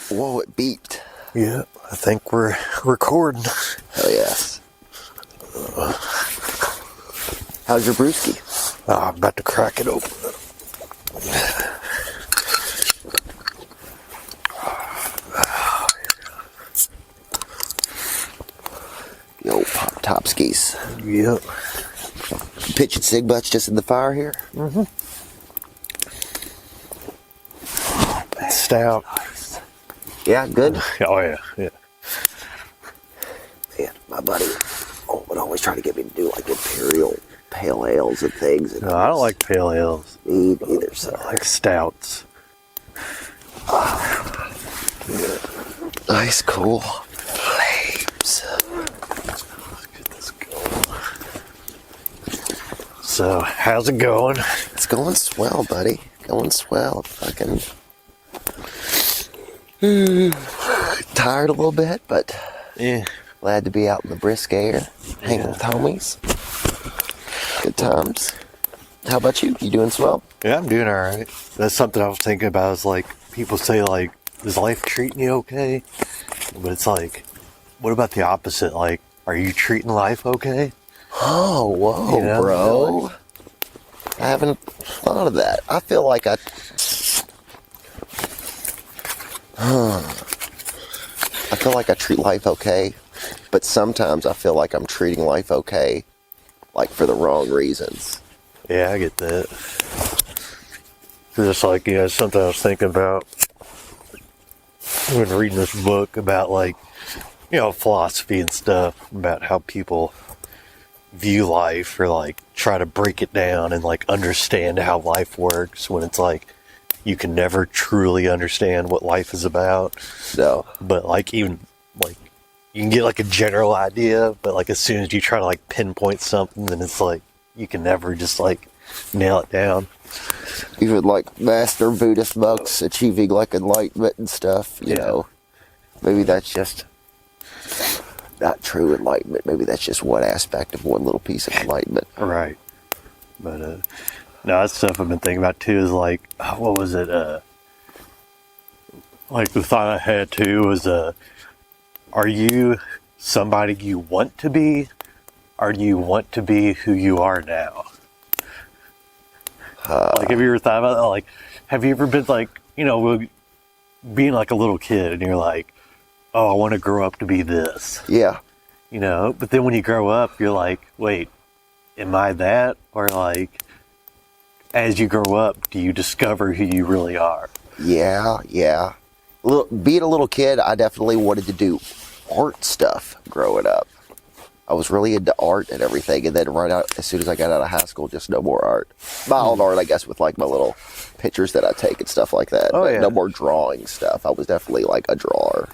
Whoa, it beeped. Yeah, I think we're recording. Oh, yes. How's your brewski? I'm about to crack it open. The old pop top skis. Yep. Pitching cig butts just in the fire here. Mm-hmm. Stout. Nice. Yeah, good. Oh yeah, yeah. Man, my buddy would always try to get me to do like imperial pale ales and things. And No, I don't like pale ales. Me neither, so. I like stouts. Nice, cool flames. Let's get this going. So, how's it going? It's going swell, buddy. Going swell. Fucking tired a little bit, but Yeah. glad to be out in the brisk air, hanging with homies. Good times. How about you? You doing swell? Yeah, I'm doing all right. That's something I was thinking about. Is like people say like, is life treating you okay? But it's like, what about the opposite? Like, are you treating life okay? Oh, whoa, You know, bro. like- I haven't thought of that. I feel like I feel like I treat life okay, but sometimes I feel like I'm treating life okay, like for the wrong reasons. Yeah, I get that. Just like, yeah, something I was thinking about when reading this book about, like, you know, philosophy and stuff, about how people view life or, like, try to break it down and, like, understand how life works when it's like you can never truly understand what life is about. So, But, like, even, like, you can get, like, a general idea, but, like, as soon as you try to, like, pinpoint something, then it's like you can never just, like, nail it down. even like master Buddhist monks achieving like enlightenment and stuff, you know, maybe that's just not true enlightenment. Maybe that's just one aspect of one little piece of enlightenment. Right. But, no, that's stuff I've been thinking about too is like, what was it? Like the thought I had too was, are you somebody you want to be? Or do you want to be who you are now? Like, have you ever thought about that? Like, have you ever been like, you know, being like a little kid and you're like, oh, I want to grow up to be this. Yeah. You know, but then when you grow up, you're like, wait, am I that? Or like, as you grow up, do you discover who you really are? Yeah. Being a little kid, I definitely wanted to do art stuff growing up. I was really into art and everything, and then right out as soon as I got out of high school, just no more art. My own art, I guess, with like my little pictures that I take and stuff like that. Oh, But yeah. no more drawing stuff. I was definitely like a drawer.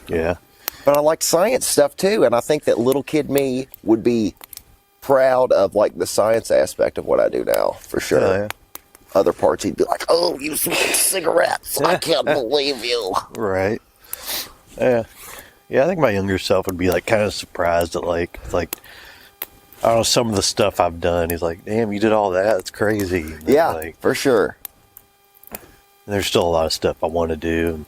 Yeah. But I like science stuff too, and I think that little kid me would be proud of like the science aspect of what I do now, for sure. Oh, yeah. Other parts, he'd be like, "Oh, you smoke cigarettes! I can't believe you." Right. Yeah. Yeah, I think my younger self would be like kind of surprised at like I don't know, some of the stuff I've done. He's like, damn, you did all that? That's crazy. And Yeah, like, for sure. there's still a lot of stuff I want to do.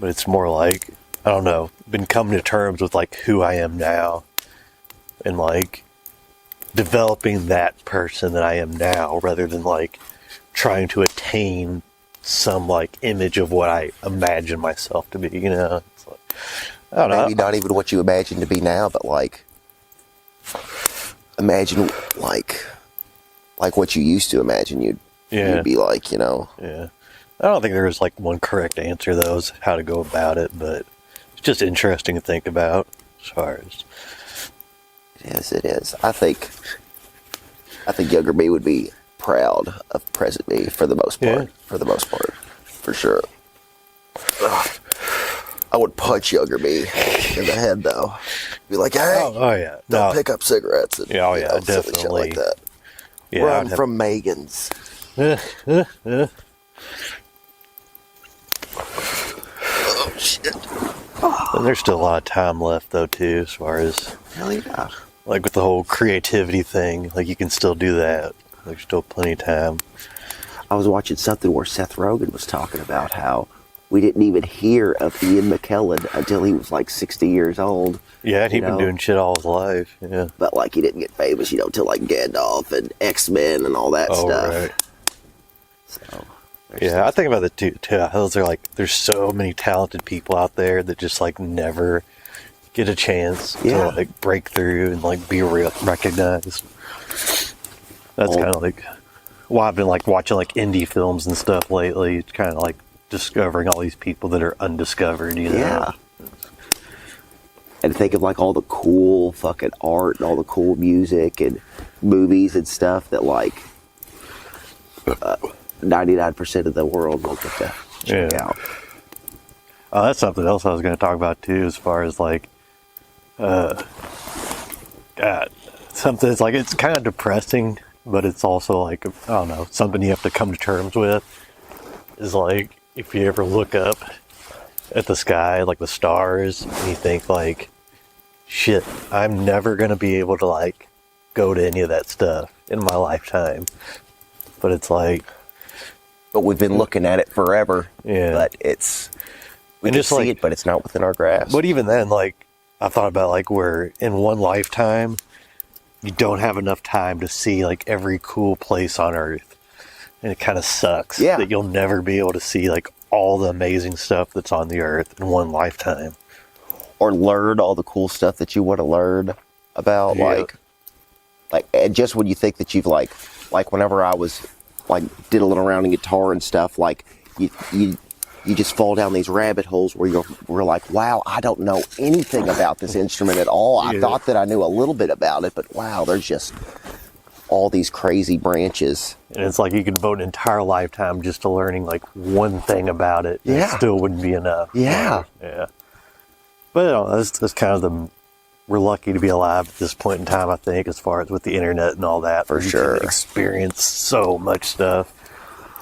But it's more like, I don't know, been coming to terms with like who I am now. And like developing that person that I am now rather than like trying to attain some like image of what I imagine myself to be, you know? It's like, I don't know. Maybe not even what you imagine to be now, but like imagine like what you used to imagine you'd be like, you know. Yeah. I don't think there's like one correct answer though, is how to go about it, but it's just interesting to think about as far as. It is. I think younger me would be proud of present me for the most part. Yeah. For the most part. For sure. Ugh. I would punch younger me in the head though. Be like, hey, Oh yeah. don't pick up cigarettes and Yeah, oh, yeah, silly shit definitely. like that. Yeah, Run from Megan's. Oh shit. And there's still a lot of time left though too, as far as Hell yeah. like with the whole creativity thing. Like you can still do that. There's still plenty of time. I was watching something where Seth Rogen was talking about how we didn't even hear of Ian McKellen until he was like 60 years old. Yeah, and he'd you been know? doing shit all his life. Yeah. But like he didn't get famous, till like Gandalf and X-Men and all that stuff. Right. So Yeah, I think about it too. Those are like, there's so many talented people out there that just like never get a chance to like break through and like be recognized. That's kind of like why I've been like watching like indie films and stuff lately. It's kind of like discovering all these people that are undiscovered, you know? Yeah. And think of like all the cool fucking art and all the cool music and movies and stuff that like 99% of the world will get to check out. Oh, that's something else I was going to talk about too, as far as like, God, something. It's like it's kind of depressing, but it's also like, I don't know, something you have to come to terms with. Is like if you ever look up at the sky, like the stars, and you think like, shit, I'm never going to be able to like go to any of that stuff in my lifetime. But it's like, but we've been looking at it forever. Yeah. But we can see it, but it's not within our grasp. But even then, like, I thought about like where in one lifetime, you don't have enough time to see like every cool place on Earth. And it kind of sucks that you'll never be able to see like all the amazing stuff that's on the Earth in one lifetime. Or learn all the cool stuff that you want to learn about. Like, and just when you think that you've like whenever I was like diddling around in guitar and stuff, like you just fall down these rabbit holes where we're like, wow, I don't know anything about this instrument at all. I thought that I knew a little bit about it, but wow, there's just all these crazy branches. And it's like you could devote an entire lifetime just to learning like one thing about it. Yeah. It still wouldn't be enough. Yeah. Yeah. But you know, that's kind of we're lucky to be alive at this point in time, I think, as far as with the internet and all that. For sure. You can experience so much stuff.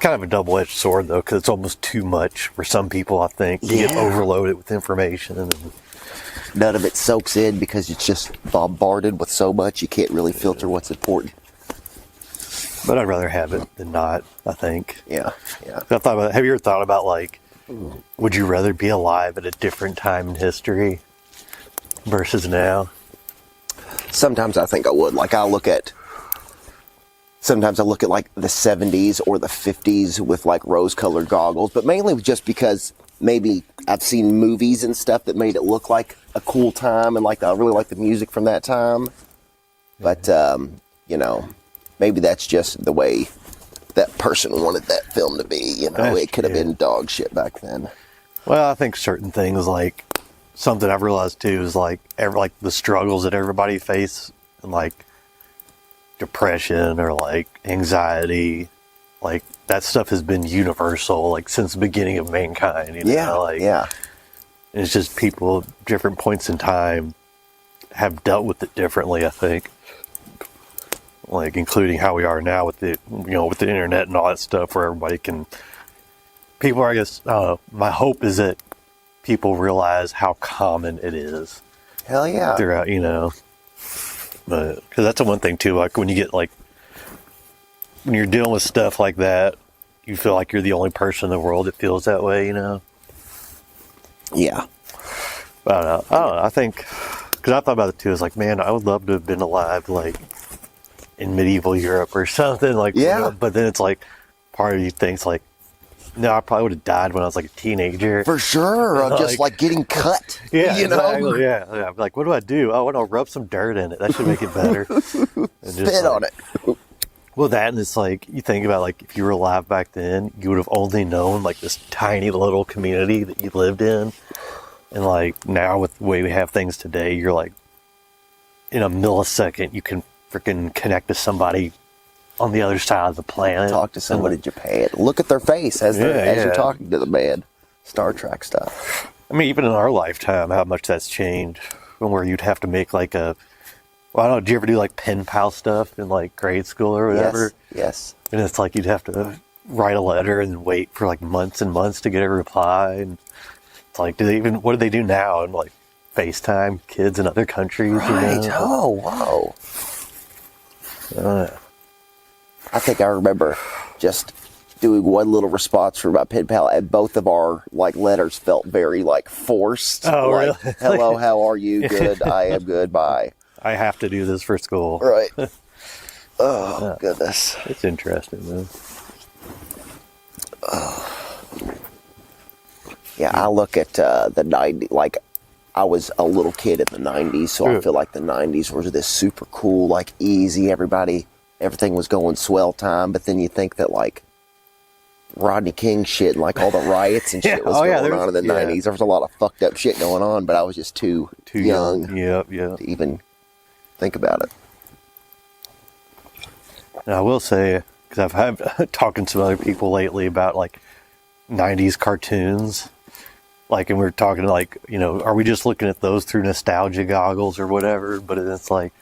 Kind of a double-edged sword, though, because it's almost too much for some people, I think. You get overloaded with information. And none of it soaks in because it's just bombarded with so much you can't really filter what's important. But I'd rather have it than not, I think. Yeah. Have you ever thought about, like, would you rather be alive at a different time in history versus now? Sometimes I think I would. Like, sometimes I look at like the 70s or the 50s with like rose-colored goggles, but mainly just because maybe I've seen movies and stuff that made it look like a cool time, and like I really like the music from that time. But maybe that's just the way that person wanted that film to be. It could have been dog shit back then. Well, I think certain things, like something I've realized too, is like the struggles that everybody face, and like depression or like anxiety, like that stuff has been universal like since the beginning of mankind. It's just people at different points in time have dealt with it differently, I think. Like including how we are now with the with the internet and all that stuff, where everybody can. People are, I guess, my hope is that people realize how common it is. Hell yeah. Throughout, but because that's the one thing too. Like when you get when you're dealing with stuff like that, you feel like you're the only person in the world that feels that way. Yeah. I don't know. I think because I thought about it too. It's like, man, I would love to have been alive like in medieval Europe or something like. Yeah. But then it's like part of you thinks like, no, I probably would have died when I was like a teenager. For sure. Just like getting cut. Yeah, exactly. Yeah. Like, what do I do? Oh, I'll rub some dirt in it. That should make it better. Spit on it. Well, that, and it's like, you think about like, if you were alive back then, you would have only known like this tiny little community that you lived in. And like now with the way we have things today, you're like, in a millisecond, you can freaking connect to somebody on the other side of the planet. Talk to someone in Japan. Look at their face as you're talking to the man. Star Trek stuff. I mean, even in our lifetime, how much that's changed. From where you'd have to make like I don't know, did you ever do like pen pal stuff in like grade school or whatever? Yes. And it's like you'd have to write a letter and wait for like months and months to get a reply. And it's like, what do they do now? And like FaceTime kids in other countries? Right. Oh, whoa. I think I remember just doing one little response for my pen pal, and both of our like letters felt very like forced. Oh, like, really? Hello, how are you? Good. I am good. Bye. I have to do this for school. Right. Oh, goodness. It's interesting, man. Yeah, I look at the 90s, like, I was a little kid in the 90s, so I feel like the 90s were this super cool, like, easy, everything was going swell time, but then you think that, like, Rodney King shit and, like, all the riots and shit was going on in the 90s. There was a lot of fucked up shit going on, but I was just too young to even think about it. And I will say, because I've had talking to some other people lately about, like, 90s cartoons. Like, and we were talking, like, you know, are we just looking at those through nostalgia goggles or whatever? But it's like,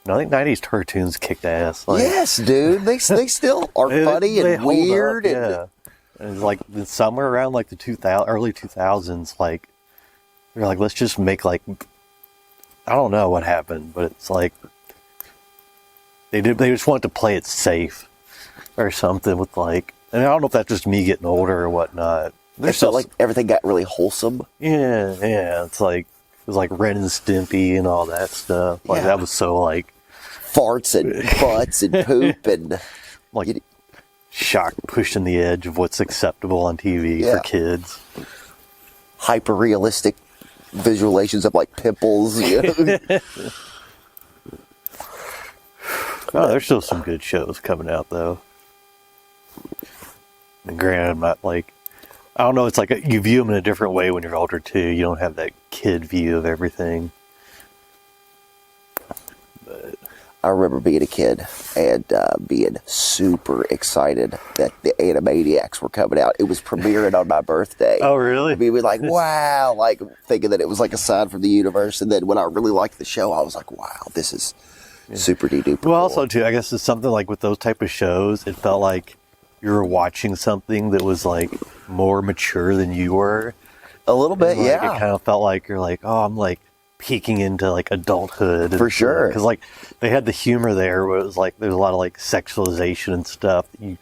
no, I think 90s cartoons kicked ass. Like, yes, dude. They still are funny and weird. And it's like somewhere around like the early 2000s, like, they're like, let's just make like, I don't know what happened, but it's like, they just wanted to play it safe or something with like, and I don't know if that's just me getting older or whatnot. I felt like everything got really wholesome. Yeah. It's like, it was like Ren and Stimpy and all that stuff. Like, that was so like... farts and butts and poop and... like, shock pushing the edge of what's acceptable on TV for kids. Hyper-realistic visualizations of, like, pimples. You know? Oh, there's still some good shows coming out, though. And granted, I'm not like... I don't know, it's like you view them in a different way when you're older, too. You don't have that kid view of everything. But I remember being a kid and being super excited that the Animaniacs were coming out. It was premiering on my birthday. Oh, really? We were like, wow, like thinking that it was like a sign from the universe. And then when I really liked the show, I was like, wow, this is super duper cool. Well, also, too, I guess it's something like with those type of shows, it felt like you were watching something that was like more mature than you were. A little bit, like, yeah. It kind of felt like you're like, oh, I'm like peeking into like adulthood. For sure. Because like they had the humor there where it was like there's a lot of like sexualization and stuff that you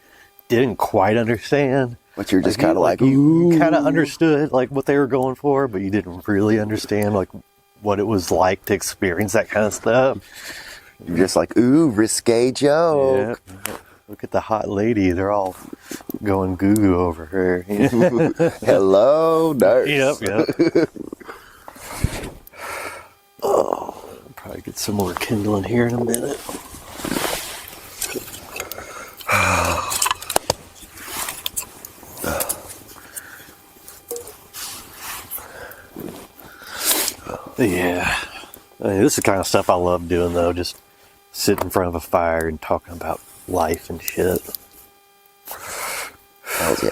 didn't quite understand. But you're just kind of like, you kind of understood like what they were going for, but you didn't really understand like what it was like to experience that kind of stuff. You're just like, ooh, risque joke. Yeah. Look at the hot lady. They're all going goo-goo over her. Hello, nurse. Yep. Oh, I'll probably get some more kindling here in a minute. Yeah. I mean, this is the kind of stuff I love doing, though. Just sitting in front of a fire and talking about life and shit. Hells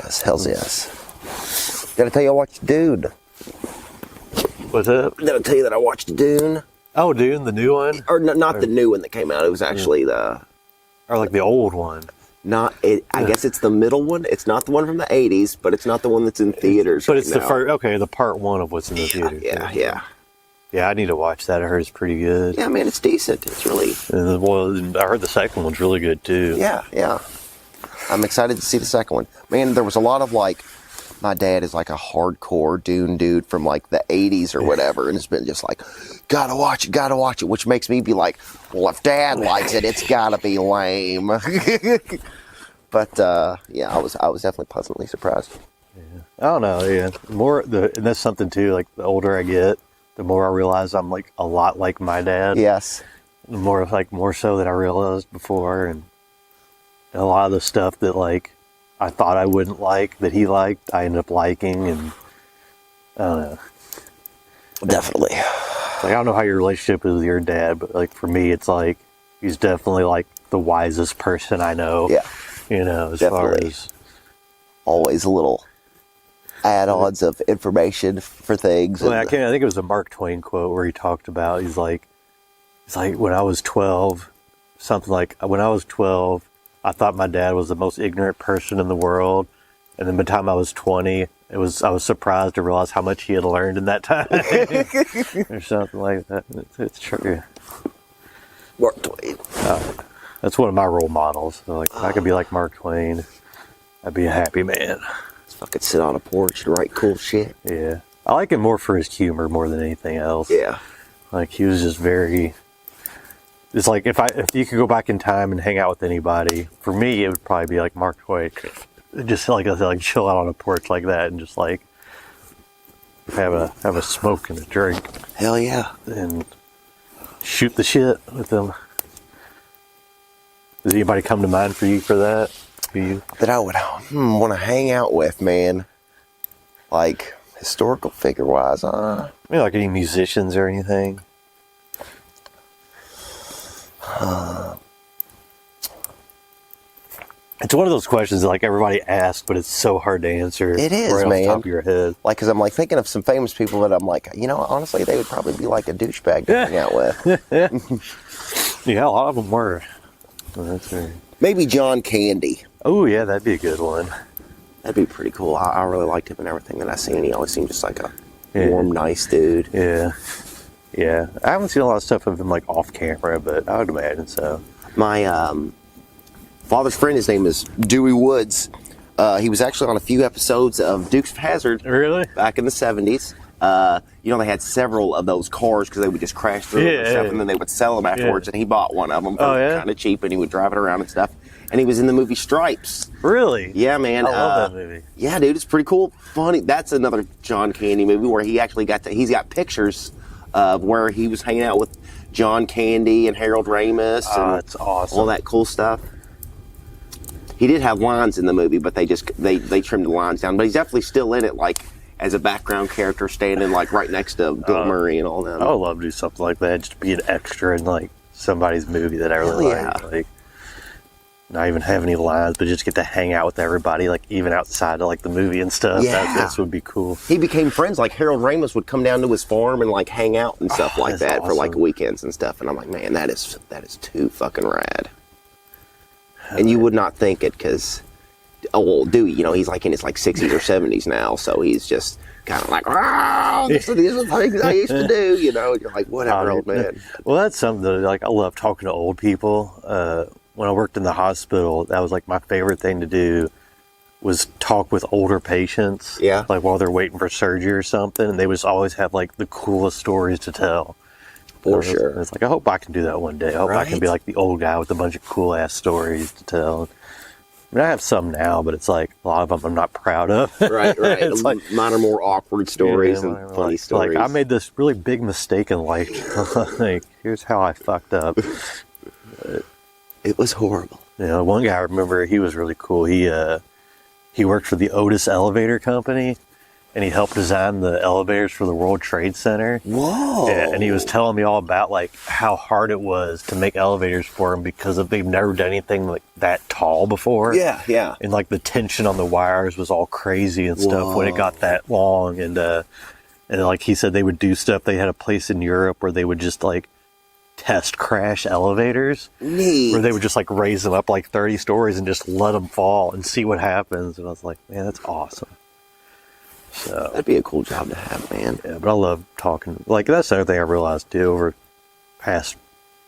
yes. Gotta tell you I watched Dune. What's up? Gotta tell you that I watched Dune. Oh, Dune, the new one? Or not the new one that came out. It was actually Or like the old one. I guess it's the middle one. It's not the one from the 80s, but it's not the one that's in theaters. But it's the first, the part one of what's in the theater. Yeah. Yeah, I need to watch that. I heard it's pretty good. Yeah, man, it's decent. It's really... And I heard the second one's really good, too. Yeah. I'm excited to see the second one. Man, there was a lot of, like... My dad is, like, a hardcore Dune dude from, like, the 80s or whatever, and it's been just like, gotta watch it, which makes me be like, well, if Dad likes it, it's gotta be lame. But, yeah, I was definitely pleasantly surprised. Yeah. I don't know, yeah. And that's something, too, like, the older I get, the more I realize I'm like a lot like my dad. Yes. The more so than I realized before, and a lot of the stuff that like I thought I wouldn't like that he liked, I ended up liking, and I don't know. Definitely. Like, I don't know how your relationship is with your dad, but like for me, it's like he's definitely like the wisest person I know. Yeah. You know, as definitely. far as always a little add-ons of information for things. Well, I think it was a Mark Twain quote where he talked about, he's like when I was 12, something like, when I was 12, I thought my dad was the most ignorant person in the world, and then by the time I was 20, I was surprised to realize how much he had learned in that time, or something like that. It's true. Mark Twain. That's one of my role models. So like, if I could be like Mark Twain, I'd be a happy man. Just fucking sit on a porch and write cool shit. Yeah. I like him more for his humor more than anything else. Yeah. Like, he was just very... It's like, if you could go back in time and hang out with anybody, for me, it would probably be like Mark Twain. Just like I said, like chill out on a porch like that and just like have a smoke and a drink. Hell yeah. And shoot the shit with them. Does anybody come to mind for you for that? For you? That I would want to hang out with, man. Like, historical figure-wise, Maybe like any musicians or anything? It's one of those questions that like everybody asks, but it's so hard to answer. It is, right man. off the top of your head. Like, because I'm like thinking of some famous people that I'm like, you know, honestly, they would probably be like a douchebag to hang out with. Yeah, a lot of them were. Well, that's right. Maybe John Candy. Oh, yeah, that'd be a good one. That'd be pretty cool. I really liked him and everything that I seen. He always seemed just like a warm, nice dude. Yeah. Yeah. I haven't seen a lot of stuff of him like off camera, but I would imagine so. My father's friend, his name is Dewey Woods. He was actually on a few episodes of Dukes of Hazzard. Really? Back in the 70s. You know, they had several of those cars because they would just crash through them and stuff, and then they would sell them afterwards, and he bought one of them for kind of cheap, and he would drive it around and stuff. And he was in the movie Stripes. Really? Yeah, man. I love that movie. Yeah, dude, it's pretty cool. Funny. That's another John Candy movie where he actually he's got pictures of where he was hanging out with John Candy and Harold Ramis and that's awesome. all that cool stuff. He did have lines in the movie, but they trimmed the lines down. But he's definitely still in it, like as a background character, standing like right next to Bill Murray and all that. I would love to do something like that, just be an extra in like somebody's movie that I really like. Like, not even have any lines, but just get to hang out with everybody, like even outside of like the movie and stuff. Yeah. That would be cool. He became friends. Like Harold Ramis would come down to his farm and like hang out and stuff like that for like weekends and stuff. And I'm like, man, that is too fucking rad. And you would not think it because, Dewey, you know, he's like in his like 60s or 70s now, so he's just kind of like, these are the things I used to do, you know. And you're like, whatever, old man. Well, that's something that like I love talking to old people. When I worked in the hospital, that was like my favorite thing to do was talk with older patients. Yeah. Like while they're waiting for surgery or something, and they would always have like the coolest stories to tell. For sure. It's like, I hope I can do that one day. I hope I can be like the old guy with a bunch of cool ass stories to tell. I mean, I have some now, but it's like a lot of them I'm not proud of. Right. It's like, mine are more awkward stories and funny stories. Like, I made this really big mistake in life. Like, here's how I fucked up. It was horrible. You know, one guy I remember, he was really cool. He worked for the Otis Elevator Company, and he helped design the elevators for the World Trade Center. Whoa! Yeah, and he was telling me all about like how hard it was to make elevators for him because they've never done anything like that tall before. Yeah. And like the tension on the wires was all crazy and stuff when it got that long. And like he said, they would do stuff. They had a place in Europe where they would just like test crash elevators. Neat. Where they would just like raise them up like 30 stories and just let them fall and see what happens. And I was like, man, that's awesome. So that'd be a cool job to have, man. Yeah, but I love talking. Like, that's the other thing I realized too over the past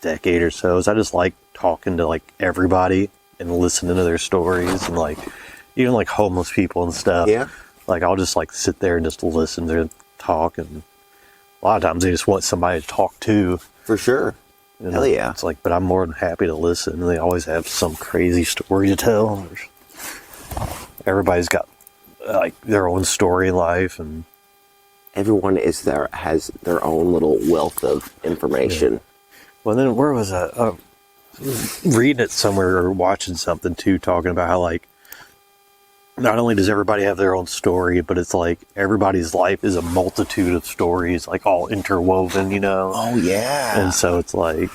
decade or so is I just like talking to like everybody and listening to their stories and like even like homeless people and stuff. Yeah. Like, I'll just like sit there and just listen to them talk, and a lot of times they just want somebody to talk to. For sure. And hell yeah. It's like, but I'm more than happy to listen. They always have some crazy story to tell. Everybody's got like their own story in life, and everyone has their own little wealth of information. Yeah. Well, then where was I? Reading it somewhere or watching something too, talking about how like not only does everybody have their own story, but it's like everybody's life is a multitude of stories, like all interwoven, you know? Oh yeah. And so it's like,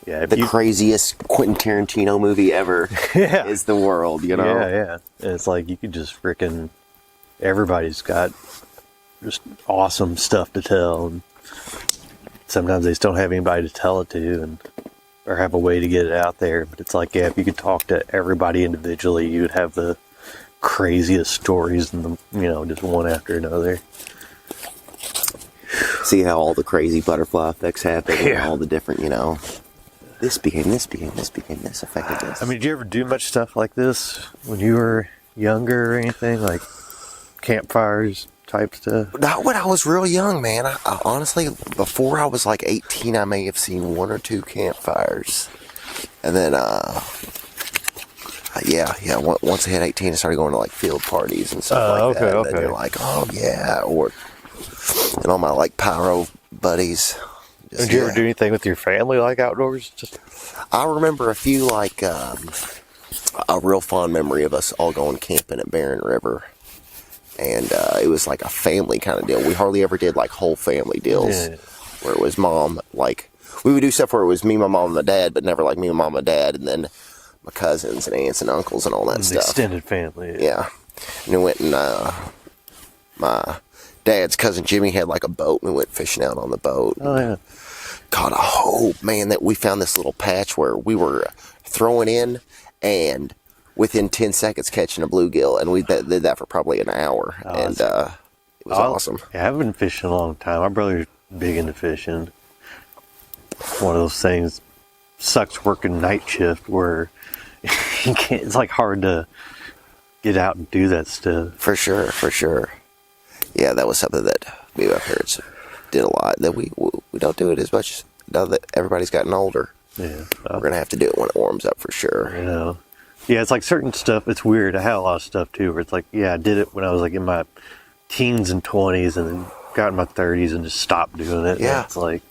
yeah, the craziest Quentin Tarantino movie ever is The World, you know? Yeah. And it's like you could just freaking, everybody's got just awesome stuff to tell, and sometimes they just don't have anybody to tell it to, and or have a way to get it out there. But it's like, yeah, if you could talk to everybody individually, you would have the craziest stories, and just one after another. See how all the crazy butterfly effects happen, and all the different, this became this, affected this. I mean, did you ever do much stuff like this when you were younger or anything? Like campfires type stuff? Not when I was real young, man. I honestly, before I was like 18, I may have seen one or two campfires. And then, once I hit 18, I started going to like field parties and stuff like that. And then you're like, oh yeah. And all my like pyro buddies. Did you ever do anything with your family like outdoors? I remember a few like, a real fond memory of us all going camping at Barren River. And it was like a family kind of deal. We hardly ever did like whole family deals where it was mom. Like we would do stuff where it was me, my mom, and my dad, but never like me, my mom, and dad, and then my cousins and aunts and uncles and all that stuff. Extended family. Yeah. And we went and my dad's cousin Jimmy had like a boat, and we went fishing out on the boat. Oh yeah. God, I hope, man, that we found this little patch where we were throwing in and within 10 seconds catching a bluegill, and we did that for probably an hour, and it was awesome. Yeah, I haven't been fishing in a long time. My brother's big into fishing. One of those things sucks working night shift where you can't, it's like hard to get out and do that stuff. For sure. Yeah, that was something that me and my parents did a lot, that we don't do it as much now that everybody's gotten older. Yeah. We're going to have to do it when it warms up for sure. You know. Yeah, it's like certain stuff, it's weird. I had a lot of stuff too where it's like, yeah, I did it when I was like in my teens and 20s and then got in my 30s and just stopped doing it. Yeah. And it's like,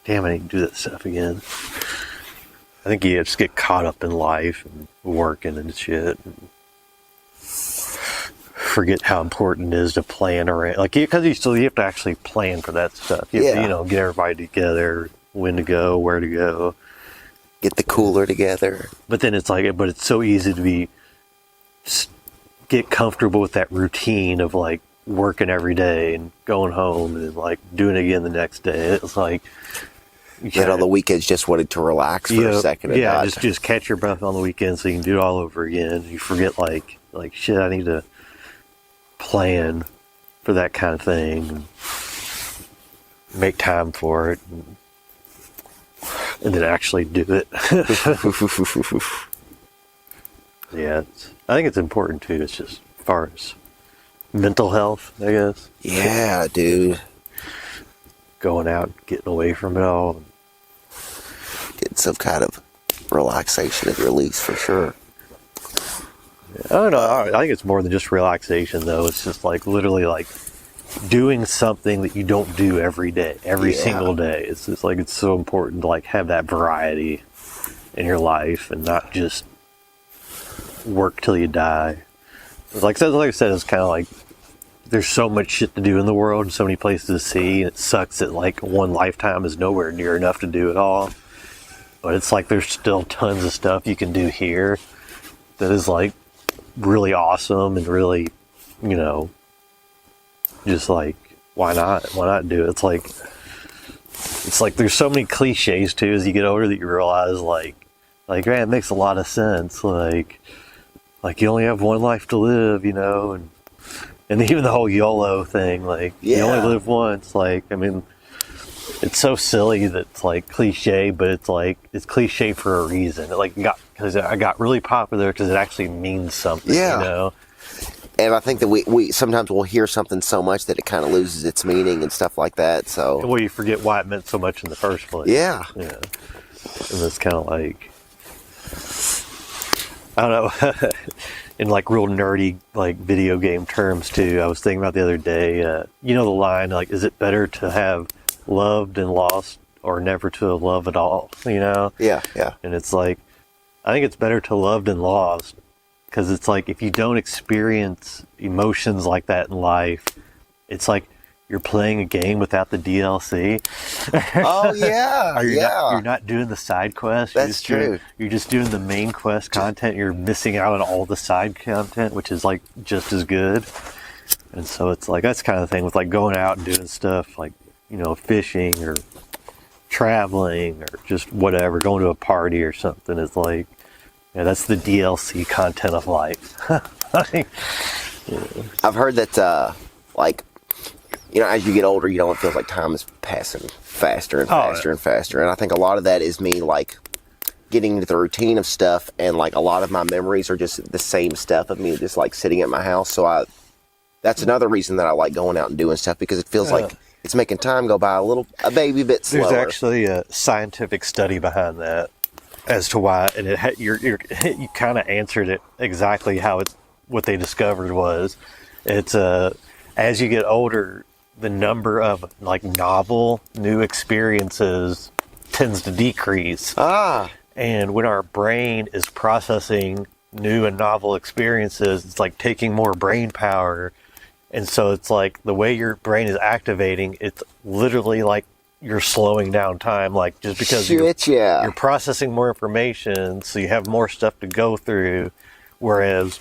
damn, I need to do that stuff again. I think you just get caught up in life and working and shit. And forget how important it is to plan around. Like, because you have to actually plan for that stuff. You have to, get everybody together, when to go, where to go. Get the cooler together. But then it's like, it's so easy to get comfortable with that routine of like working every day and going home and like doing it again the next day. It's like, on the weekends just wanted to relax for a second. Yeah, just catch your breath on the weekend so you can do it all over again. You forget like shit, I need to plan for that kind of thing and make time for it. And then actually do it. Yeah, I think it's important too. It's just as far as mental health, I guess. Yeah, dude. Going out, getting away from it all. Getting some kind of relaxation and release for sure. Yeah, I don't know. I think it's more than just relaxation though. It's just like literally like doing something that you don't do every day, every single day. It's just like, it's so important to like have that variety in your life and not just work till you die. Like I said, it's kind of like there's so much shit to do in the world and so many places to see, and it sucks that like one lifetime is nowhere near enough to do it all. But it's like there's still tons of stuff you can do here that is like really awesome and really, just like, why not do it? It's like there's so many cliches too as you get older that you realize like man, it makes a lot of sense. Like you only have one life to live, and even the whole YOLO thing, like you only live once. Like, I mean, it's so silly that it's like cliche, but it's like it's cliche for a reason. It like because I got really popular because it actually means something. And I think that we sometimes we'll hear something so much that it kind of loses its meaning and stuff like that. So well, you forget why it meant so much in the first place. Yeah. And it's kind of like, I don't know, in like real nerdy like video game terms too. I was thinking about the other day. The line like, is it better to have loved and lost or never to love at all? Yeah. And it's like, I think it's better to loved and lost. Because it's like, if you don't experience emotions like that in life, it's like you're playing a game without the DLC. Oh, yeah. You're not doing the side quest. That's true. You're just doing the main quest content. You're missing out on all the side content, which is like just as good. And so it's like, that's kind of the thing with like going out and doing stuff like, fishing or traveling or just whatever, going to a party or something. It's like, yeah, that's the DLC content of life. I've heard that, as you get older, it feels like time is passing faster and faster and faster. And I think a lot of that is me, like, getting into the routine of stuff, and like a lot of my memories are just the same stuff of me just like sitting at my house. So that's another reason that I like going out and doing stuff, because it feels like it's making time go by a baby bit slower. There's actually a scientific study behind that as to why, and you kind of answered it exactly how what they discovered was, it's as you get older, the number of like novel new experiences tends to decrease. And when our brain is processing new and novel experiences, it's like taking more brain power. And so it's like the way your brain is activating, it's literally like you're slowing down time, like just because you're processing more information, so you have more stuff to go through. Whereas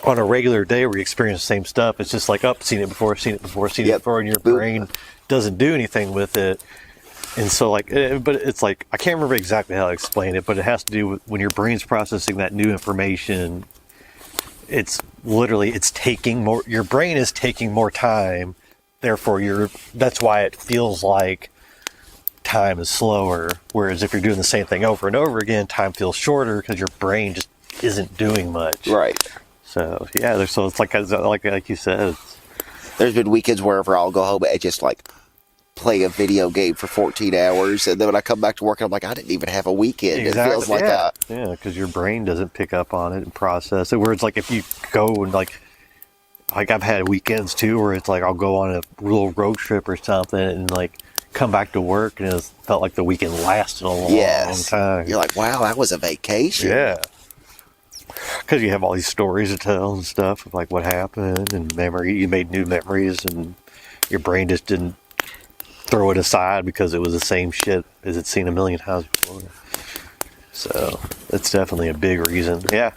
on a regular day where you experience the same stuff, it's just like, seen it before, and your brain doesn't do anything with it. And so, like, but it's like, I can't remember exactly how to explain it, but it has to do with when your brain's processing that new information, it's literally, your brain is taking more time, therefore that's why it feels like time is slower. Whereas if you're doing the same thing over and over again, time feels shorter because your brain just isn't doing much. Right. So, yeah, so it's like you said, there's been weekends wherever I'll go home and just like play a video game for 14 hours, and then when I come back to work, I'm like, I didn't even have a weekend. Exactly. It feels like because your brain doesn't pick up on it and process it. Where it's like if you go and like I've had weekends too, where it's like I'll go on a little road trip or something, and like come back to work, and it felt like the weekend lasted a long time. You're like, wow, that was a vacation. Yeah. Because you have all these stories to tell and stuff of like what happened and you made new memories, and your brain just didn't throw it aside because it was the same shit as it's seen a million times before. So that's definitely a big reason. Yeah.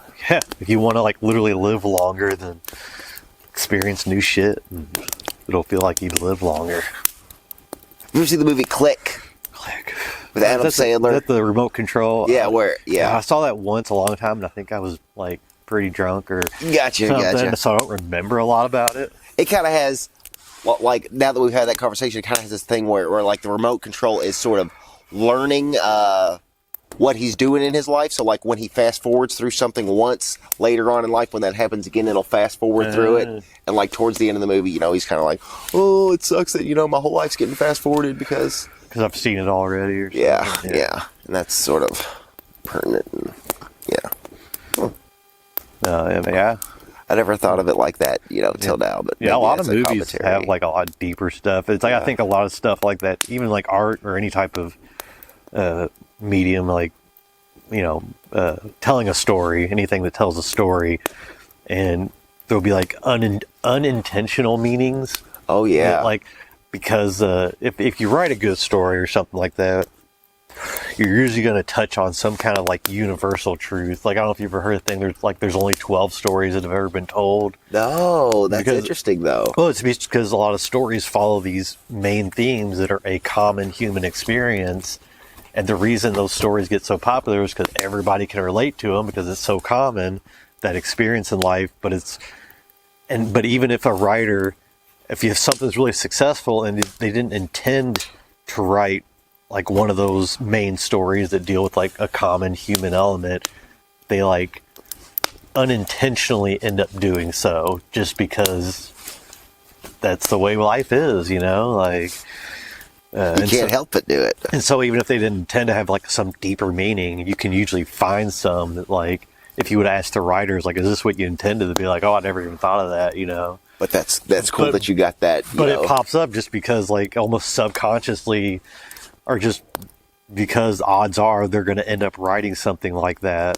If you want to like literally live longer, then experience new shit, and it'll feel like you live longer. You ever see the movie Click? With Adam Sandler? That's the remote control. Yeah, I saw that once a long time, and I think I was like pretty drunk or Gotcha. So I don't remember a lot about it. It kind of has, well, like now that we've had that conversation, it kind of has this thing where like the remote control is sort of learning what he's doing in his life. So like when he fast forwards through something once, later on in life when that happens again, it'll fast forward through it. And like towards the end of the movie, he's kind of like, oh, it sucks that my whole life's getting fast forwarded because I've seen it already. Or something. Yeah. And that's sort of pertinent. And, yeah. I never thought of it like that, till now. But a lot of movies have like a lot deeper stuff. It's like I think a lot of stuff like that, even like art or any type of medium, like telling a story, anything that tells a story, and there'll be like unintentional meanings. Oh yeah, like because if you write a good story or something like that, you're usually going to touch on some kind of like universal truth. Like I don't know if you've ever heard a thing. There's only 12 stories that have ever been told. No, that's interesting though. Well, it's because a lot of stories follow these main themes that are a common human experience. And the reason those stories get so popular is because everybody can relate to them because it's so common, that experience in life. But even if a writer, if something's really successful and they didn't intend to write like one of those main stories that deal with like a common human element, they like unintentionally end up doing so just because that's the way life is, like. You can't help but do it. And so even if they didn't intend to have like some deeper meaning, you can usually find some that like, if you would ask the writers, like, is this what you intended? They'd be like, oh, I never even thought of that, But that's cool that you got that. But it pops up just because like almost subconsciously, or just because odds are they're going to end up writing something like that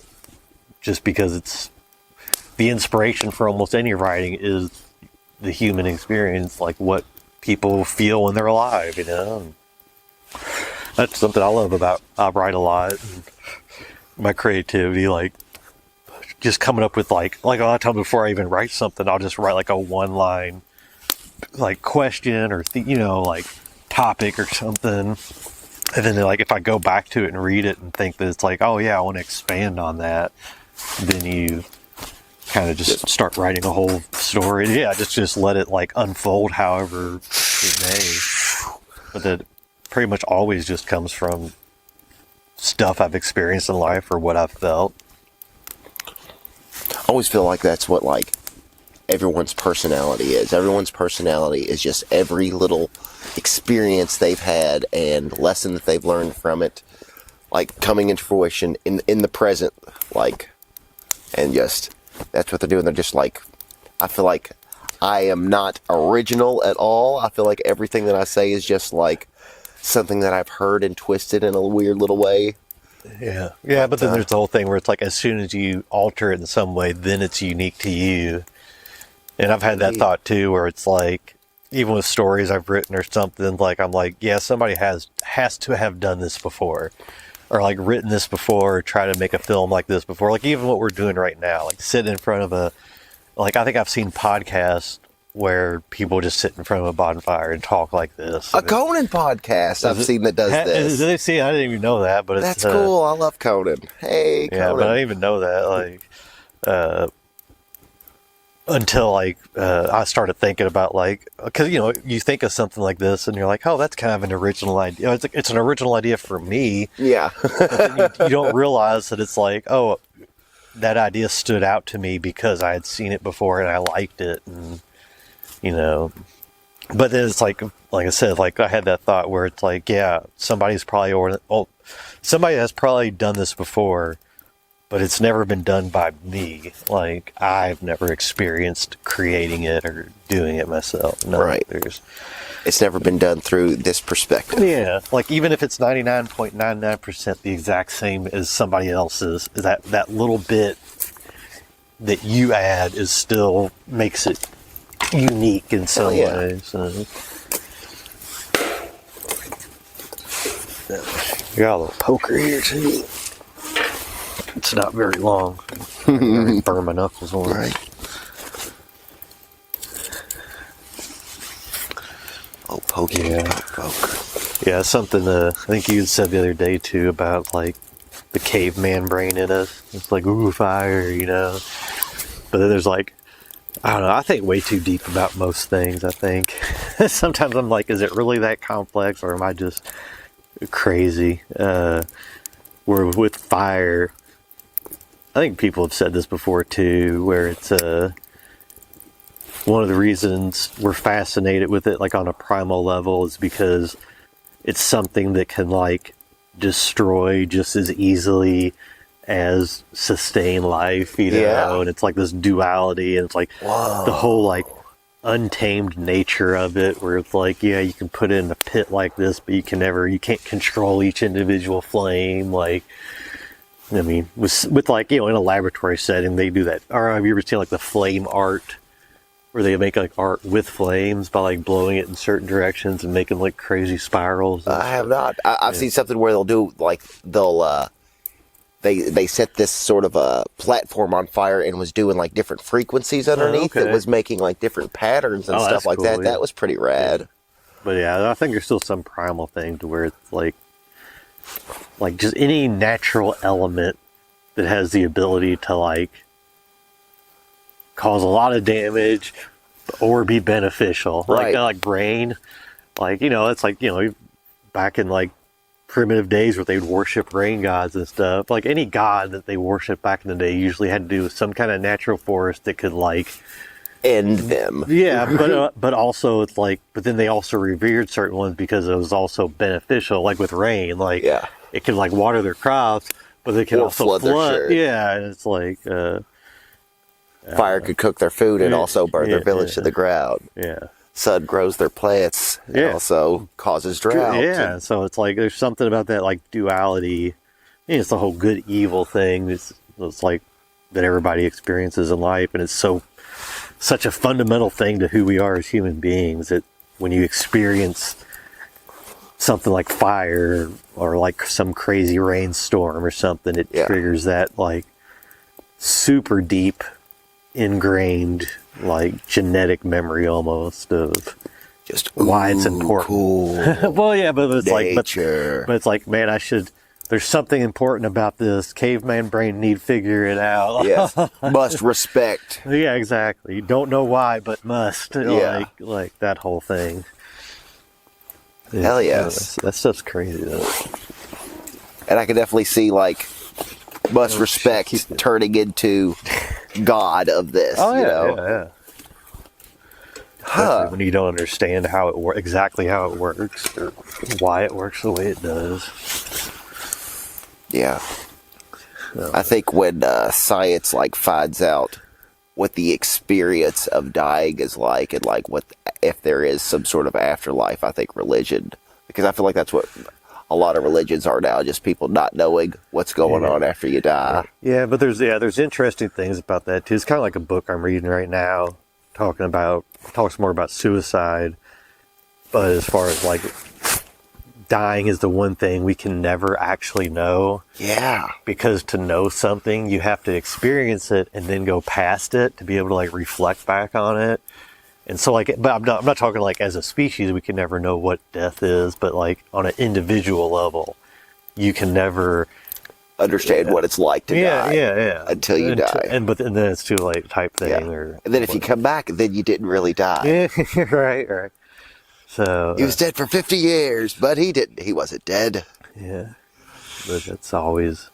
just because it's the inspiration for almost any writing is the human experience, like what people feel when they're alive, That's something I love about, I write a lot, and my creativity, like just coming up with like a lot of times before I even write something, I'll just write like a one-line like question or like topic or something. And then like if I go back to it and read it and think that it's like, oh yeah, I want to expand on that, then you kind of just start writing a whole story. Yeah, just let it like unfold however it may. But that pretty much always just comes from stuff I've experienced in life or what I've felt. I always feel like that's what like everyone's personality is. Everyone's personality is just every little experience they've had and lesson that they've learned from it, like coming into fruition in the present, like, and just that's what they're doing. They're just like, I feel like I am not original at all. I feel like everything that I say is just like something that I've heard and twisted in a weird little way. Yeah. Yeah, but then there's the whole thing where it's like as soon as you alter it in some way, then it's unique to you. And I've had that thought too, where it's like, even with stories I've written or something, like I'm like, yeah, somebody has to have done this before. Or like written this before, or try to make a film like this before. Like even what we're doing right now, like sitting in front of like I think I've seen podcasts where people just sit in front of a bonfire and talk like this. A Conan podcast I've seen that does this. Did they see? I didn't even know that, but that's cool. I love Conan. Hey, Conan. Yeah, but I didn't even know that. Like, until like I started thinking about like, because you know you think of something like this and you're like, oh, that's kind of an original idea. It's an original idea for me. Yeah. But then you don't realize that it's like, oh, that idea stood out to me because I had seen it before and I liked it, and you know. But then it's like I said, like I had that thought where it's like, yeah, somebody has probably done this before, but it's never been done by me. Like I've never experienced creating it or doing it myself. No, right. It's never been done through this perspective. Yeah, like even if it's 99.99% the exact same as somebody else's, that little bit that you add is still makes it unique in some ways. So. We got a little poker here too. It's not very long. I burn my knuckles on it. Right. Oh, poker. Yeah. Poker. Yeah, something I think you said the other day too about like the caveman brain in us. It's like, ooh, fire, you know. But then there's like, I don't know, I think way too deep about most things, I think. Sometimes I'm like, is it really that complex or am I just crazy? Where with fire, I think people have said this before too, where it's one of the reasons we're fascinated with it, like on a primal level, is because it's something that can like destroy just as easily as sustain life, you know. Yeah. And it's like this duality, and it's like the whole like untamed nature of it, where it's like, yeah, you can put it in a pit like this, but you can't control each individual flame. Like, I mean, with like, you know, in a laboratory setting, they do that. Or have you ever seen like the flame art, where they make like art with flames by like blowing it in certain directions and making like crazy spirals? I have not. I've seen something where they set this sort of a platform on fire and was doing like different frequencies underneath. It was making like different patterns and stuff like that. Yeah. That was pretty rad. Yeah. But yeah, I think there's still some primal thing to where it's like just any natural element that has the ability to like cause a lot of damage or be beneficial. Right. Like rain. Like, you know, it's like, you know, back in like primitive days where they'd worship rain gods and stuff. Like any god that they worshiped back in the day usually had to do with some kind of natural force that could like end them. Yeah, but also it's like, but then they also revered certain ones because it was also beneficial. Like with rain, like it could like water their crops, but they can also flood. Yeah, and it's like fire could cook their food and also burn their village to the ground. Yeah. Sun grows their plants and also causes drought. Yeah, so it's like there's something about that like duality. It's the whole good evil thing. It's like that everybody experiences in life, and it's such a fundamental thing to who we are as human beings that when you experience something like fire or like some crazy rainstorm or something, it triggers that like super deep ingrained like genetic memory almost of just why it's important. Cool. Well, yeah, but it's nature. but it's like, man, there's something important about this. Caveman brain need to figure it out. Yes. Must respect. Yeah, exactly. You don't know why, but must. Yeah. Like that whole thing. Hell yes. That stuff's crazy though. And I can definitely see, like, must respect turning into God of this, Oh yeah, you know? yeah. Especially when you don't understand how it exactly how it works or why it works the way it does. Yeah. I think when science, like, finds out what the experience of dying is like, and, like, what if there is some sort of afterlife, I think religion, because I feel like that's what a lot of religions are now, just people not knowing what's going on after you die. Yeah, but there's interesting things about that too. It's kind of like a book I'm reading right now, talks more about suicide, but as far as like dying is the one thing we can never actually know. Yeah. Because to know something, you have to experience it and then go past it to be able to like reflect back on it. And so like, but I'm not talking like as a species, we can never know what death is, but like on an individual level, you can never Understand what it's like to die. Yeah. Until you die. And then it's too late type thing. Or and then if you come back, then you didn't really die. Yeah, right. So he was dead for 50 years, but he didn't. He wasn't dead. Yeah, but it's always,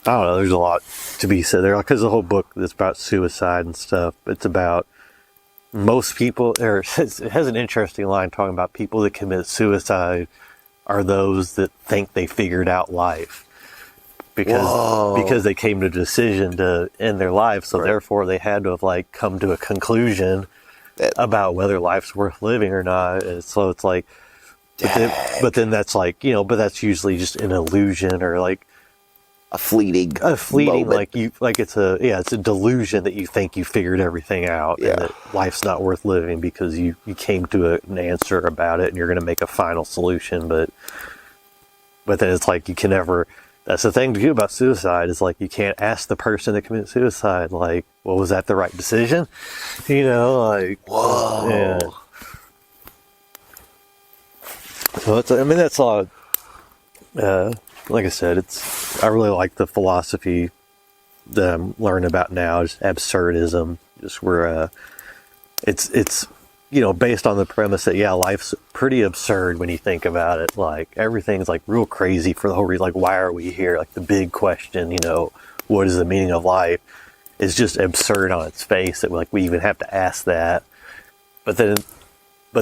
I don't know. There's a lot to be said there because the whole book is about suicide and stuff. It's about most people, or it has an interesting line talking about people that commit suicide are those that think they figured out life because they came to a decision to end their life, so therefore they had to have like come to a conclusion about whether life's worth living or not. And so it's like, but then that's like, but that's usually just an illusion or like a fleeting moment. it's a delusion that you think you figured everything out and that life's not worth living because you came to an answer about it and you're going to make a final solution. But then it's like you can never. That's the thing to do about suicide is like you can't ask the person that committed suicide like, well, was that the right decision? Like whoa. Yeah. So that's a lot. Like I said, I really like the philosophy that I'm learning about now, just absurdism, just where it's based on the premise that life's pretty absurd when you think about it. Like everything's like real crazy for the whole reason. Like why are we here? Like the big question, what is the meaning of life? Is just absurd on its face that like we even have to ask that. But the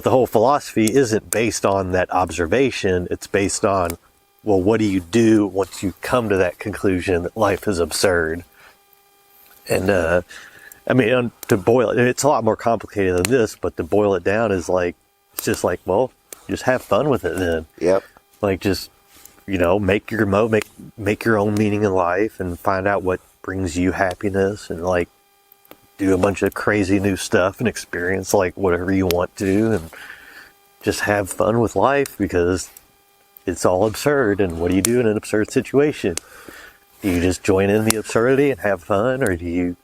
whole philosophy isn't based on that observation. It's based on, well, what do you do once you come to that conclusion that life is absurd? And, to boil it, it's a lot more complicated than this, but to boil it down is like, it's just like, well, just have fun with it then. Yep. Like just, make your own meaning in life and find out what brings you happiness and like do a bunch of crazy new stuff and experience like whatever you want to and just have fun with life because it's all absurd. And what do you do in an absurd situation? Do you just join in the absurdity and have fun, or do you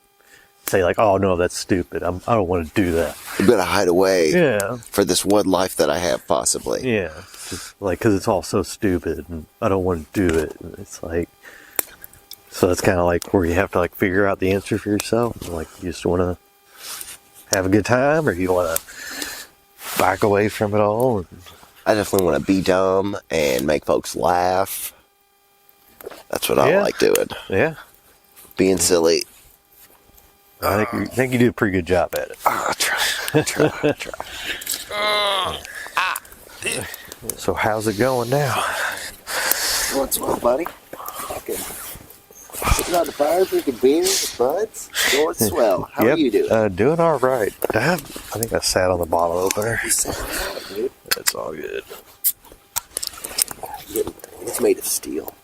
say like, oh no, that's stupid, I don't want to do that, I'm gonna hide away for this one life that I have possibly. Just like because it's all so stupid and I don't want to do it. And it's like, so it's kind of like where you have to like figure out the answer for yourself. Like you just want to have a good time, or you want to back away from it all. I definitely want to be dumb and make folks laugh. That's what I like doing. Yeah, being silly. I think you do a pretty good job at it. I try. So how's it going now? What's well, buddy? Sitting on the fire, drinking beer with buds. Going swell. How are you doing? Doing all right. I think I sat on the bottle opener. You sat on it, dude. That's all good. It's made of steel.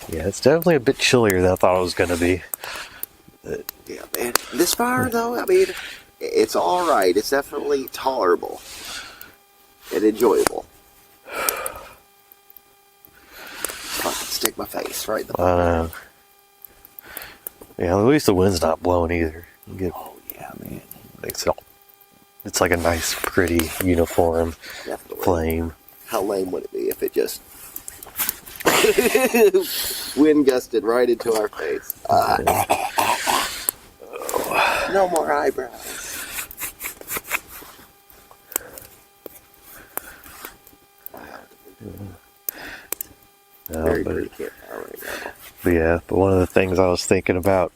Yeah, it's definitely a bit chillier than I thought it was going to be. Yeah, man. This fire, though, I mean, it's all right. It's definitely tolerable and enjoyable. I can stick my face right in the Yeah, at least the wind's not blowing either. Oh, yeah, man. It's like a nice, pretty, uniform flame. How lame would it be if it just wind gusted right into our face? No more eyebrows. Very but, pretty campfire right now. but yeah, but one of the things I was thinking about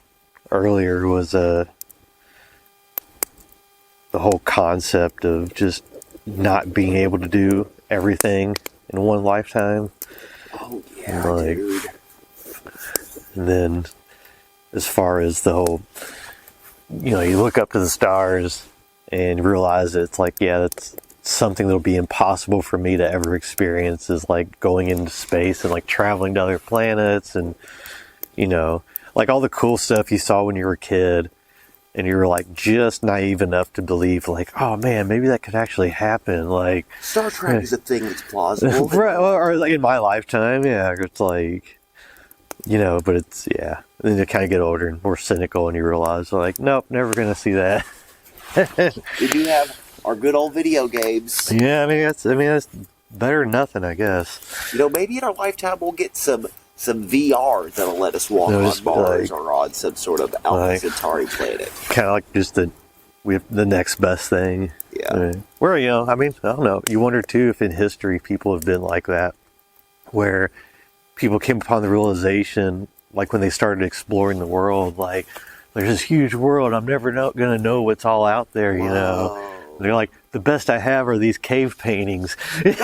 earlier was the whole concept of just not being able to do everything in one lifetime. Oh yeah, Like, dude. and then as far as the whole, you look up to the stars and realize that it's like, yeah, that's something that'll be impossible for me to ever experience, is like going into space and like traveling to other planets, and like all the cool stuff you saw when you were a kid, and you were like just naive enough to believe like, oh man, maybe that could actually happen. Like Star Trek is a thing that's plausible. right, or like in my lifetime, yeah, it's like, but it's, yeah. And then you kind of get older and more cynical, and you realize like, nope, never gonna see that. We do have our good old video games. Yeah, I mean that's better than nothing, I guess. Maybe in our lifetime we'll get some VR that'll let us walk on Mars or on some sort of Alpha Centauri planet. Kind of like just we have the next best thing. Yeah. Where I mean, I don't know. You wonder too if in history people have been like that, where people came upon the realization, like when they started exploring the world, like there's this huge world, I'm never gonna know what's all out there, They're like, the best I have are these cave paintings, like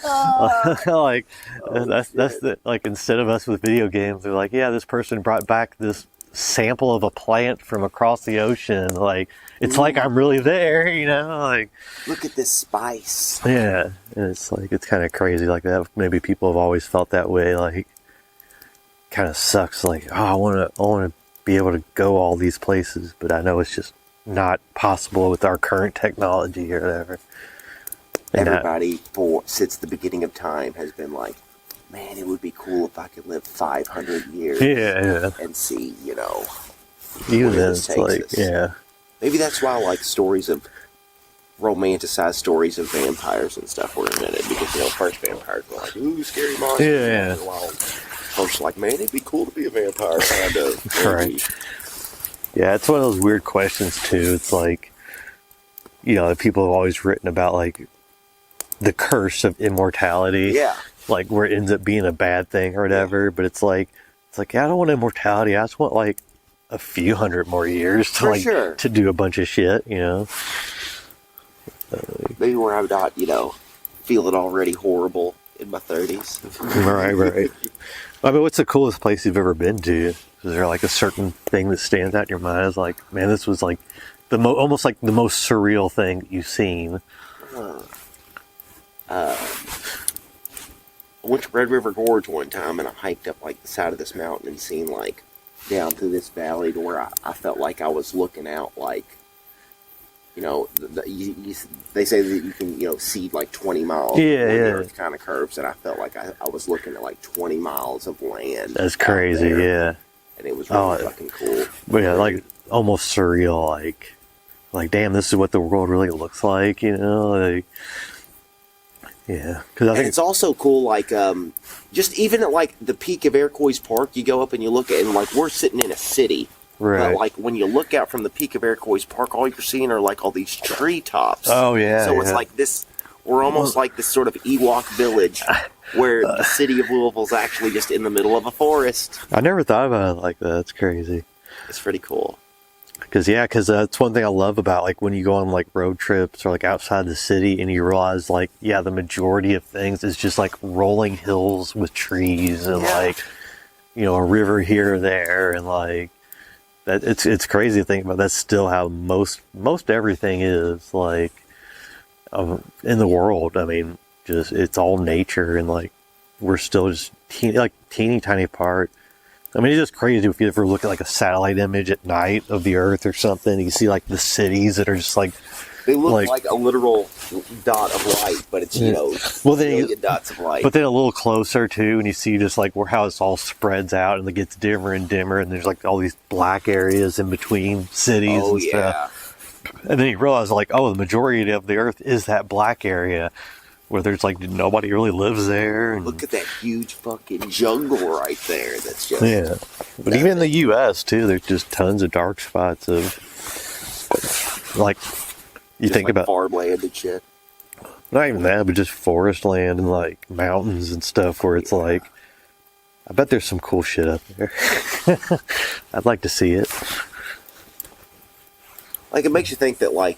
that's the, like, instead of us with video games, they're like, yeah, this person brought back this sample of a plant from across the ocean, like it's like I'm really there, like look at this spice. Yeah, and it's like, it's kind of crazy like that. Maybe people have always felt that way, like kind of sucks, like, oh, I want to be able to go all these places, but I know it's just not possible with our current technology or whatever. And everybody since the beginning of time has been like, man, it would be cool if I could live 500 years and see, even then it's like us. Yeah, maybe that's why I like romanticized stories of vampires and stuff were invented, because first vampires were like, ooh, scary monsters. First, like, man, it'd be cool to be a vampire, kind of. Right. Yeah, it's one of those weird questions too. It's like, people have always written about like the curse of immortality. Yeah. Like where it ends up being a bad thing or whatever. Yeah. But it's like, yeah, I don't want immortality. I just want like a few hundred more years to to do a bunch of shit, Maybe where I'm not, feeling already horrible in my 30s. Right. I mean, what's the coolest place you've ever been to? Is there like a certain thing that stands out in your mind as like, man, this was like almost like the most surreal thing that you've seen? I went to Red River Gorge one time, and I hiked up like the side of this mountain and seen like down through this valley to where I felt like I was looking out, like, they say that you can, see like 20 miles. Yeah. Earth kind of curves, and I felt like I was looking at like 20 miles of land. That's crazy, yeah. And it was really fucking cool. But yeah, like almost surreal, like damn, this is what the world really looks like, like, yeah. Because I think it's also cool, like, just even at like the peak of Iroquois Park, you go up and you look at, and like we're sitting in a city. Right. But like when you look out from the peak of Iroquois Park, all you're seeing are like all these treetops. Oh yeah. So it's like this. We're almost like this sort of Ewok village, where the city of Louisville's actually just in the middle of a forest. I never thought about it like that. That's crazy. It's pretty cool. Because that's one thing I love about like when you go on like road trips or like outside the city, and you realize like, yeah, the majority of things is just like rolling hills with trees and like, a river here or there, and like that. It's crazy to think about. That's still how most everything is like. In the world, I mean, just it's all nature, and like we're still just teeny tiny part. I mean, it's just crazy if you ever look at like a satellite image at night of the Earth or something. You see like the cities that are just like they look like a literal dot of light, but it's million dots of light. But then a little closer too, and you see just like how it all spreads out, and it gets dimmer and dimmer, and there's like all these black areas in between cities and stuff. And then you realize, like, oh, the majority of the Earth is that black area where there's, like, nobody really lives there. And look at that huge fucking jungle right there. That's just... Yeah. But even in the U.S., too, there's just tons of dark spots of, like, you think about... farmland and shit. Not even that, but just forest land and like mountains and stuff where it's like, I bet there's some cool shit up there. I'd like to see it. Like, it makes you think that, like,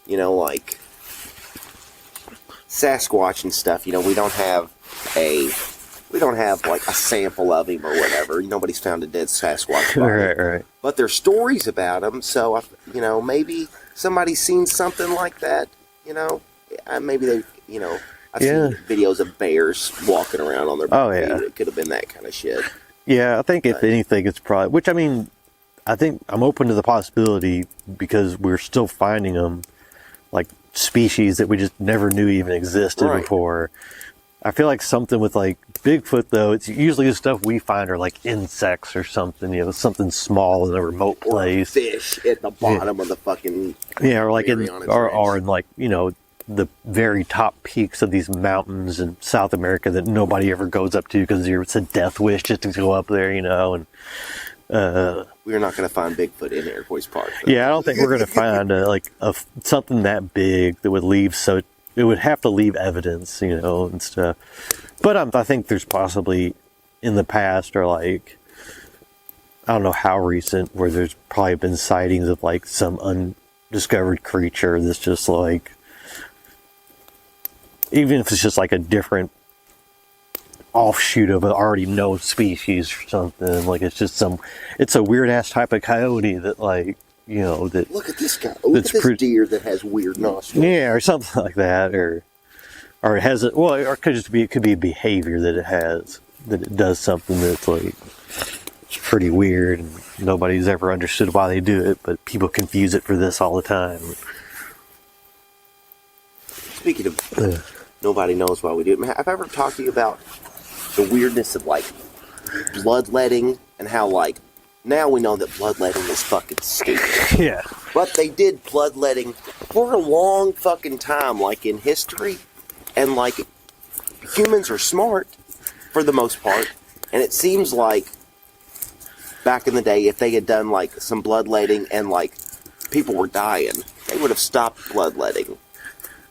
you know, like Sasquatch and stuff, you know, we don't have like a sample of him or whatever. Nobody's found a dead Sasquatch body. Right. But there's stories about him, so, you know, maybe somebody's seen something like that, you know. Maybe they, you know, I've seen videos of bears walking around on their feet. It could have been that kind of shit. Yeah, I think if anything, it's probably, which I mean, I think I'm open to the possibility because we're still finding them, like species that we just never knew even existed before. I feel like something with like Bigfoot, though, it's usually the stuff we find are like insects or something, you know, something small in a remote place. Or fish at the bottom of the fucking... Yeah, or like in like, you know, the very top peaks of these mountains in South America that nobody ever goes up to because it's a death wish just to go up there, you know, and... we're not going to find Bigfoot in Air Force Park. Though. Yeah, I don't think we're going to find something that big that would leave, so it would have to leave evidence, you know, and stuff. But I think there's possibly in the past, or like, I don't know how recent, where there's probably been sightings of like some undiscovered creature that's just like, even if it's just like a different offshoot of an already known species or something, like it's just it's a weird ass type of coyote that, like, you know, that look at this guy, look at this deer that has weird nostrils, or something like that, or it has or it could be a behavior that it has, that it does something that's like, it's pretty weird and nobody's ever understood why they do it, but people confuse it for this all the time. Speaking of nobody knows why we do it, man, I've ever talked to you about the weirdness of like bloodletting and how, like, now we know that bloodletting is fucking stupid. Yeah. But they did bloodletting for a long fucking time, like in history, and like humans are smart for the most part, and it seems like back in the day, if they had done like some bloodletting and like people were dying, they would have stopped bloodletting.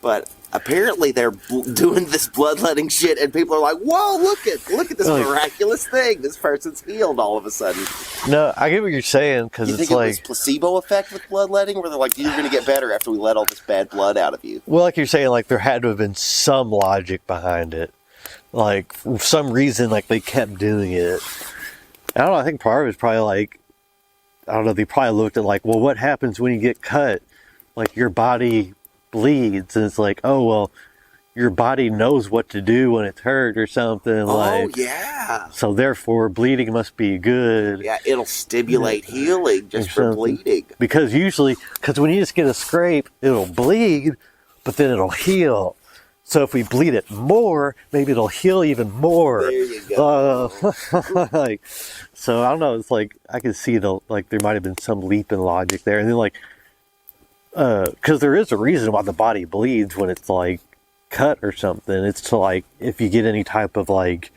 But apparently they're doing this bloodletting shit, and people are like, "Whoa, look at this miraculous thing! This person's healed all of a sudden." No, I get what you're saying, because it's like this placebo effect with bloodletting, where they're like, "You're going to get better after we let all this bad blood out of you." Well, like you're saying, like there had to have been some logic behind it. Like for some reason, like they kept doing it. I don't know. I think part of it's probably like, I don't know. They probably looked at like, well, what happens when you get cut? Like your body bleeds, and it's like, oh well, your body knows what to do when it's hurt or something. Oh yeah. So therefore, bleeding must be good. Yeah, it'll stimulate healing just for bleeding. Because when you just get a scrape, it'll bleed, but then it'll heal. So if we bleed it more, maybe it'll heal even more. There you go. Like, so I don't know. It's like I can see like there might have been some leap in logic there, and then like. Because there is a reason why the body bleeds when it's like cut or something. It's to like, if you get any type of like,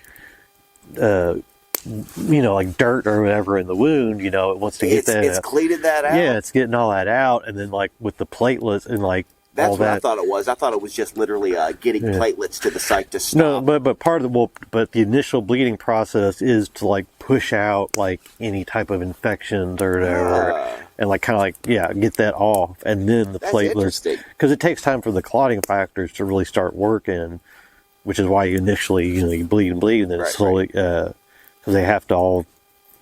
you know, like dirt or whatever in the wound, you know, it wants to get that. It's cleated that out. Yeah, it's getting all that out, and then like with the platelets and like that's all what that. I thought it was. I thought it was just literally getting platelets to the site to stop. No, but part of but the initial bleeding process is to like push out like any type of infections or whatever. And like kind of like get that off, and then the platelets, because it takes time for the clotting factors to really start working, which is why you initially you bleed and bleed, and then slowly because they have to all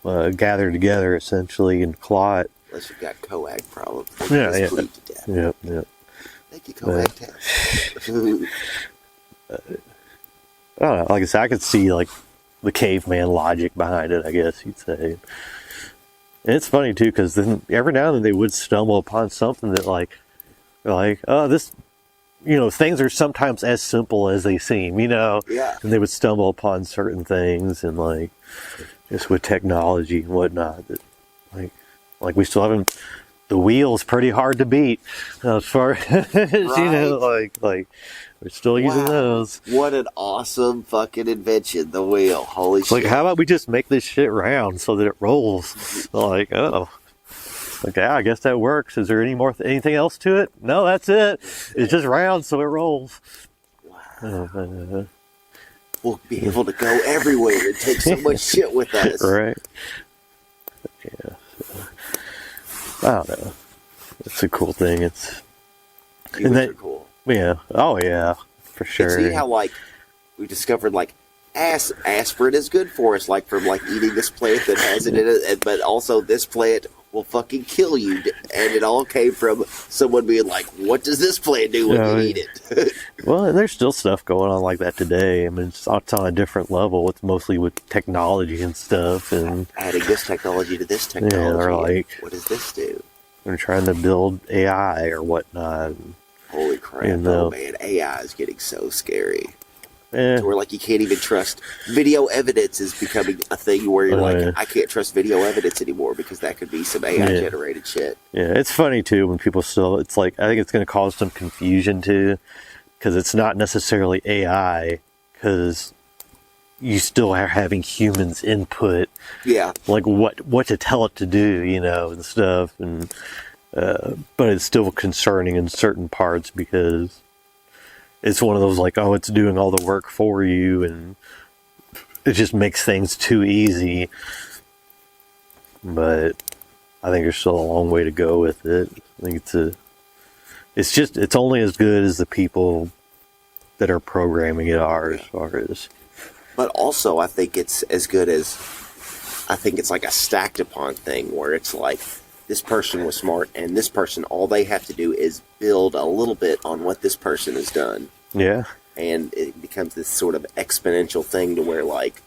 gather together essentially and clot. Unless you've got coag problems, bleed to death. Yep. Thank you, coag test. I don't know. Like I said, I could see like the caveman logic behind it, I guess you'd say. And it's funny too, because then every now and then they would stumble upon something that like, oh, this, you know, things are sometimes as simple as they seem, you know. Yeah. And they would stumble upon certain things, and like, just with technology and whatnot, that like we still haven't. The wheel's pretty hard to beat, as far as you know. Like we're still using those. What an awesome fucking invention, the wheel! Holy shit! Like, how about we just make this shit round so that it rolls? Like, oh. Like, yeah, I guess that works. Is there anything else to it? No, that's it. It's just round, so it rolls. Wow. We'll be able to go everywhere and take so much shit with us. Right. Yeah. I don't know. It's a cool thing. Humans are cool. Yeah. Oh yeah, for sure. It's neat how like we discovered like aspirin is good for us, like from like eating this plant that has it in it, but also this plant will fucking kill you, and it all came from someone being like, "What does this plant do when you eat it?" Well, and there's still stuff going on like that today. I mean, it's on a different level. It's mostly with technology and stuff, and adding this technology to this technology. Yeah, they're like, what does this do? They're trying to build AI or whatnot. Holy crap! Oh man, AI is getting so scary. Yeah. Where like you can't even trust video evidence is becoming a thing where you're like, I can't trust video evidence anymore because that could be some AI generated shit. Yeah, it's funny too when people still. It's like I think it's going to cause some confusion too, because it's not necessarily AI, because you still are having humans input. Yeah, like what to tell it to do, and stuff, and but it's still concerning in certain parts because it's one of those like, oh, it's doing all the work for you, and it just makes things too easy. But I think there's still a long way to go with it. I think it's only as good as the people that are programming it are, as far as. But also, I think it's as good as, I think it's like a stacked upon thing where it's like, this person was smart, and this person, all they have to do is build a little bit on what this person has done. Yeah. And it becomes this sort of exponential thing to where, like,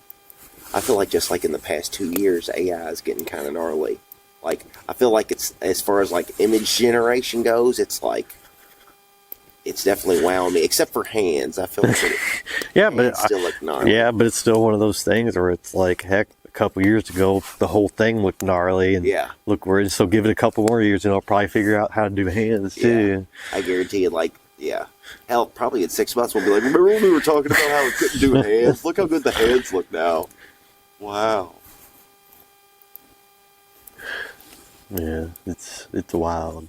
I feel like just like in the past 2 years, AI is getting kind of gnarly. Like, I feel like it's, as far as like image generation goes, it's like, it's definitely wowing me, except for hands. I feel like it still look gnarly. Yeah, but it's still one of those things where it's like, heck, a couple years ago, the whole thing looked gnarly, and look where so give it a couple more years, and I'll probably figure out how to do hands too. I guarantee you, like, hell, probably in 6 months we'll be like, remember when we were talking about how we couldn't do hands? Look how good the hands look now. Wow. Yeah, it's wild.